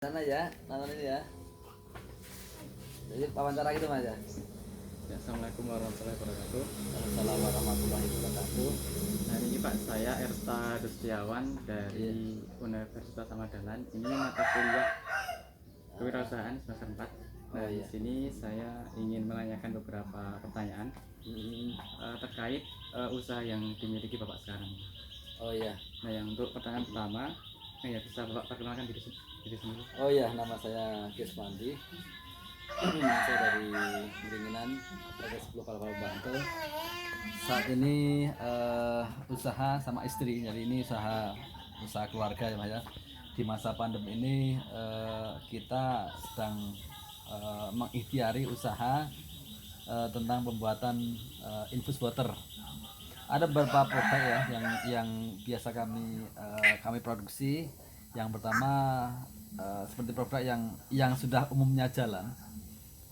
Sana ya, nonton ini ya. Jadi wawancara gitu Mas ya. Ya, Assalamualaikum warahmatullahi wabarakatuh. Assalamualaikum warahmatullahi wabarakatuh. Nah ini Pak, saya Erta Dustiawan dari Iya. Universitas Samadalan. Ini mata kuliah kewirausahaan semester 4. Nah Oh, iya. di sini saya ingin menanyakan beberapa pertanyaan terkait usaha yang dimiliki Bapak sekarang. Oh iya. Nah yang untuk pertanyaan pertama, ya bisa Bapak perkenalkan diri sendiri. Oh iya, nama saya Kiswandi. Saya dari Beringin, RT 10 Kalapal Bantul. Saat ini usaha sama istri. Jadi ini usaha keluarga ya Mas ya. Di masa pandemi ini kita sedang mengikhtiari usaha tentang pembuatan infus water. Ada beberapa produk ya yang biasa kami produksi. Yang pertama seperti produk yang sudah umumnya jalan,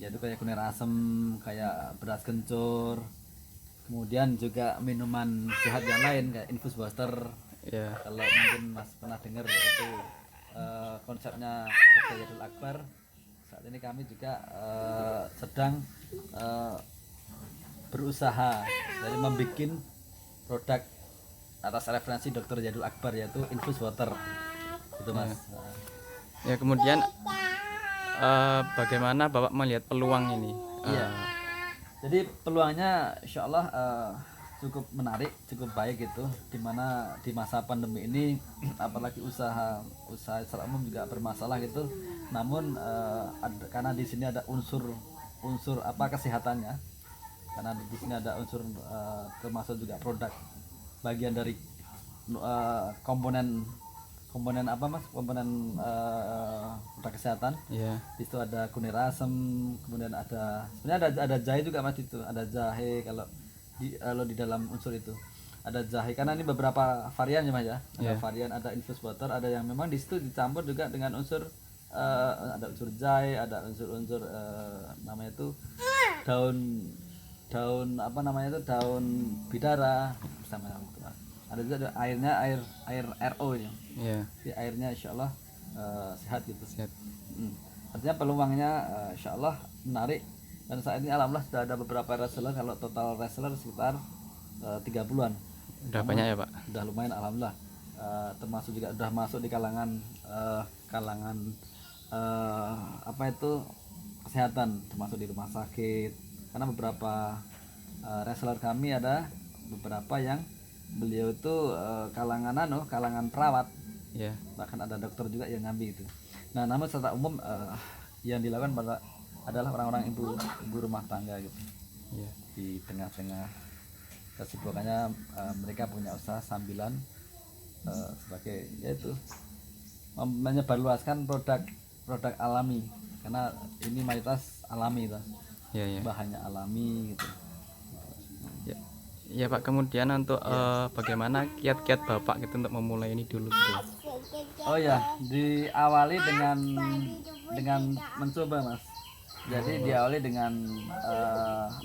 yaitu kayak kunir asem, kayak beras kencur, kemudian juga minuman sehat yang lain kayak infus water. Ya. Kalau mungkin Mas pernah dengar itu konsepnya Dr. Yadul Akbar. Saat ini kami juga sedang berusaha dari membuat produk atas referensi Dr. Yadul Akbar, yaitu infus water itu Mas. Ya kemudian bagaimana Bapak melihat peluang ini? Iya. Jadi peluangnya insya Allah cukup menarik, cukup baik gitu. Dimana di masa pandemi ini, apalagi usaha secara umum juga bermasalah gitu. Namun karena di sini ada unsur kesehatannya, karena di sini ada unsur termasuk juga produk bagian dari komponen apa Mas, komponen produk kesehatan. Ya. Di situ ada kunir asem, kemudian sebenarnya ada jahe juga Mas, itu ada jahe. Kalau di dalam unsur itu ada jahe, karena ini beberapa varian ya Mas ya. Ada varian, ada infus water, ada yang memang di situ dicampur juga dengan unsur ada unsur jahe, ada unsur namanya itu daun apa namanya itu, daun bidara bersama itu Mas. Ada juga airnya air RO ya. Ya. Di airnya insya Allah sehat gitu. Sehat. Artinya peluangnya insya Allah menarik. Dan saat ini alhamdulillah sudah ada beberapa reseller. Kalau total reseller sekitar 30-an. Udah banyak ya Pak? Udah lumayan alhamdulillah. Termasuk juga udah masuk di kalangan apa itu, kesehatan, termasuk di rumah sakit. Karena beberapa reseller kami ada beberapa yang beliau itu kalangan perawat. Ya. Bahkan ada dokter juga yang ngambil itu. Nah, namun secara umum yang dilakukan adalah orang-orang ibu rumah tangga gitu. Ya. Di tengah-tengah kesibukannya mereka punya usaha sambilan sebagai yaitu menyebarluaskan produk alami, karena ini mayoritas alami itu. Ya, ya. Bahannya alami gitu. Ya Pak, kemudian untuk bagaimana kiat-kiat Bapak gitu untuk memulai ini dulu gitu. Oh ya, diawali dengan mencoba Mas. Jadi diawali dengan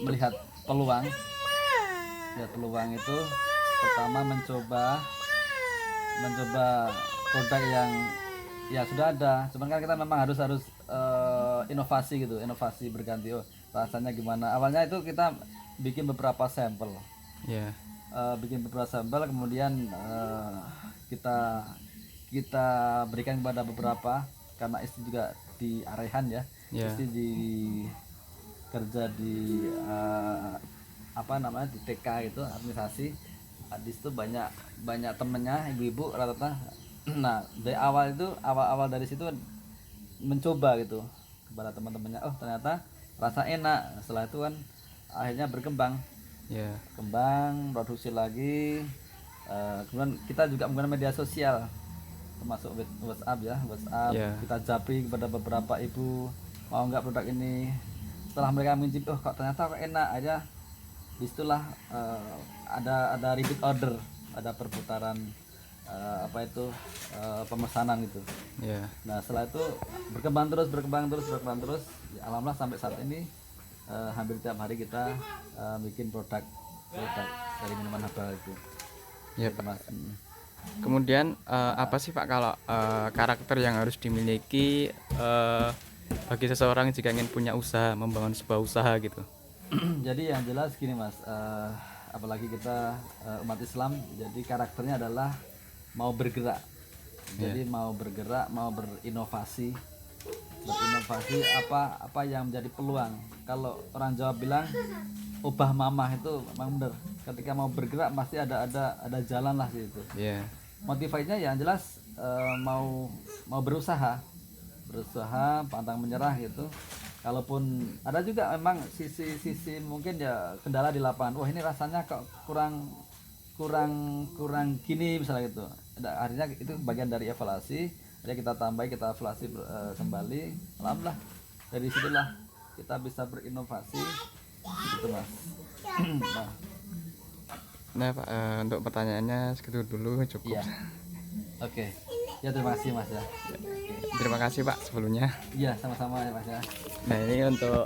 melihat peluang. Ya, peluang itu pertama mencoba produk yang ya sudah ada. Cuman kan kita memang harus inovasi gitu, inovasi berganti. Oh, rasanya gimana? Awalnya itu kita bikin beberapa sampel. Ya. Bikin beberapa sampel, kemudian kita berikan kepada beberapa, karena istri juga di Arehan ya. Istri di kerja di apa namanya, di TK itu, administrasi. Di situ banyak temennya ibu-ibu rata-rata. Nah, dari awal dari situ mencoba gitu kepada teman-temannya. Oh, ternyata rasa enak. Setelah itu kan akhirnya berkembang. Ya. Kembang, produksi lagi. Kemudian kita juga menggunakan media sosial, termasuk WhatsApp ya, Yeah. Kita japri kepada beberapa ibu, mau nggak produk ini. Setelah mereka mencicipi, oh kok ternyata kok enak aja. Disitulah ada repeat order, ada perputaran pemesanan gitu. Yeah. Nah, setelah itu berkembang terus. Ya, alhamdulillah sampai saat ini hampir tiap hari kita bikin produk dari minuman herbal itu. Ya Mas. Kemudian apa sih Pak kalau karakter yang harus dimiliki bagi seseorang jika ingin punya usaha, membangun sebuah usaha gitu? Jadi yang jelas gini Mas, apalagi kita umat Islam, jadi karakternya adalah mau bergerak. Jadi mau bergerak, mau berinovasi. Berinovasi apa yang menjadi peluang. Kalau orang Jawa bilang ubah mamah, itu memang benar. Ketika mau bergerak pasti ada jalan lah situ. Iya. Motivasinya yang jelas mau berusaha, pantang menyerah gitu. Kalaupun ada juga memang sisi mungkin ya kendala di lapangan, wah ini rasanya kok kurang kurang gini misalnya gitu. Akhirnya itu bagian dari evaluasi, jadi kita tambahi, kita evaluasi kembali. Alhamdulillah dari situlah kita bisa berinovasi gitu Mas. Nah, Nah Pak, untuk pertanyaannya segitu dulu cukup. iya. Oke. Ya terima kasih Mas ya. Terima kasih Pak sebelumnya. Iya, sama-sama ya Mas ya. Nah ini untuk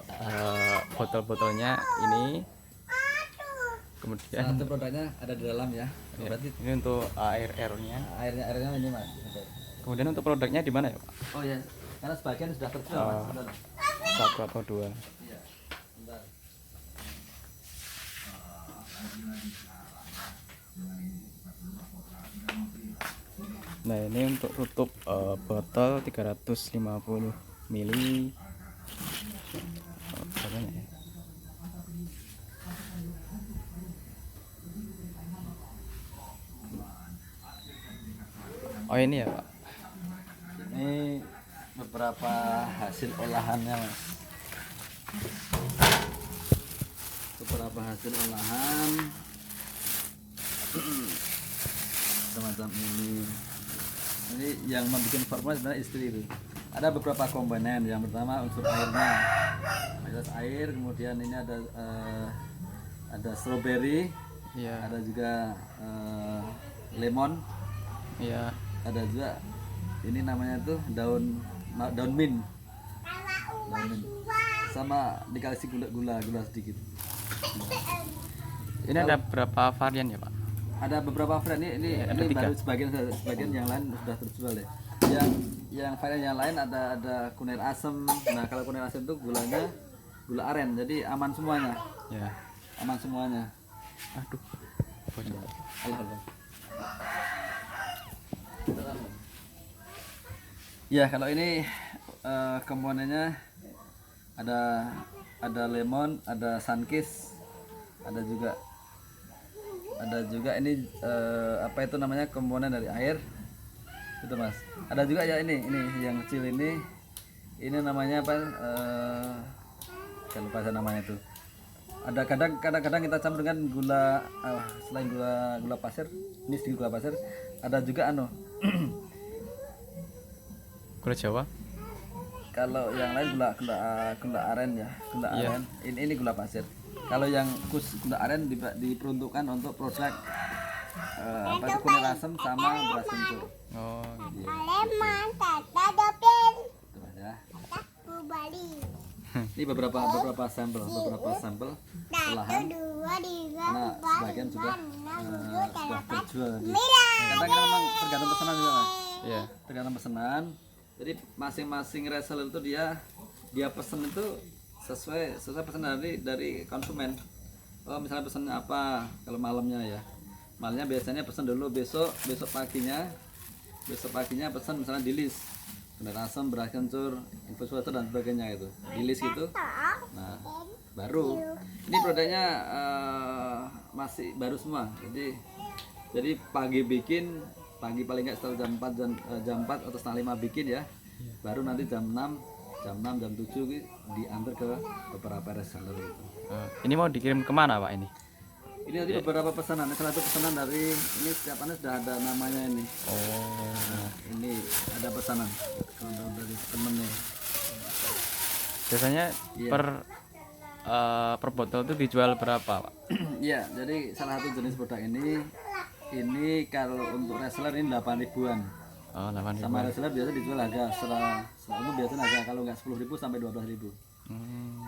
botol-botolnya ini, kemudian Satu produknya ada di dalam ya. ya, Berarti ini untuk airnya. airnya ini Mas. Kemudian untuk produknya di mana ya Pak? Oh ya, karena sebagian sudah terjual Mas. Bentar. Satu atau dua? Iya. Bentar. Nah ini untuk tutup botol 350 mili. Botolnya ya. Oh ini ya Pak. Ini beberapa hasil olahannya Mas. Beberapa hasil olahan semacam ini. Ini yang membuat formula sebenarnya istri itu. Ada beberapa komponen. Yang pertama unsur airnya, mayoritas air. Kemudian ini ada strawberry, Iya. ada juga lemon, Iya. ada juga ini namanya tuh daun mint, sama dikasih gula sedikit. Ini ada berapa varian ya Pak? Ada beberapa varian ini ada ini tiga. baru sebagian yang lain sudah terjual ya. Yang varian yang lain ada kunir asem. Nah kalau kunir asem itu gulanya gula aren, jadi aman semuanya, Ya. aman semuanya. Aduh. Bocor. Allah. Ya kalau ini komponennya ada lemon, ada sunkiss, ada juga ini apa itu namanya, komponen dari air itu Mas. Ada juga ya ini yang kecil ini namanya apa, saya lupa saya namanya itu. Ada kadang-kadang kita campur dengan gula, selain gula pasir, ini sedikit gula pasir, ada juga Gula Jawa. kalau yang lain gula aren ya, gula Iya. aren. Ini gula pasir. Kalau yang khusus gula aren diperuntukkan untuk produk apa itu, kunir asem sama beras kencur. Oh, gitu. Lemon, tata dopin, Itu Mas ya. bubali. Ini beberapa sampel olahan. Dua, tiga, Karena empat, sebagian sudah sudah terjual. sembilan. Kadang-kadang memang tergantung pesanan juga Mas. Iya. Tergantung pesanan. Jadi masing-masing reseller itu dia pesen itu sesuai pesanan dari konsumen. Oh misalnya pesannya apa, kalau malamnya ya, malamnya biasanya pesan dulu, besok paginya pesan misalnya di list beras asam, beras kencur, infus water dan sebagainya, itu di list gitu. Nah baru ini produknya masih baru semua, jadi pagi paling nggak setelah jam 4 atau setengah 5 bikin ya, baru nanti jam 6 jam 7 diantar ke beberapa reseller itu. Ini mau dikirim kemana Pak ini? Ini nanti beberapa pesanan, salah satu pesanan dari ini setiap ane sudah ada namanya ini. Oh. Nah, ini ada pesanan dari temennya. Biasanya Iya. per botol itu dijual berapa Pak? Iya, jadi salah satu jenis produk ini kalau untuk reseller ini 8 ribuan. Oh, 8.000. Sama reseller biasa dijual harga setelah itu biasanya harga kalau nggak 10.000 sampai 12.000.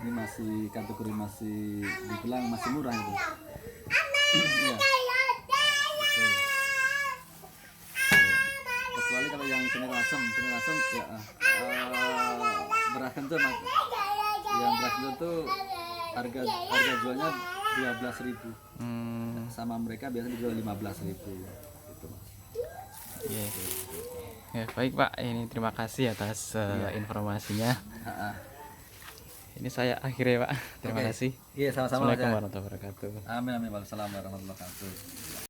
Ini masih kategori masih dibilang masih murah itu. Iya. yang Penerasem ya beras kentul Mas. Yang beras kentul tuh harga jualnya 12.000. Sama mereka biasanya dijual 15.000 gitu Mas. Iya. Ya, baik Pak, ini terima kasih atas informasinya. Ini saya akhirnya Pak. Terima Oke. kasih. Iya sama-sama Mas. Assalamualaikum Ya. warahmatullahi wabarakatuh. Amin amin. Waalaikumsalam warahmatullahi wabarakatuh.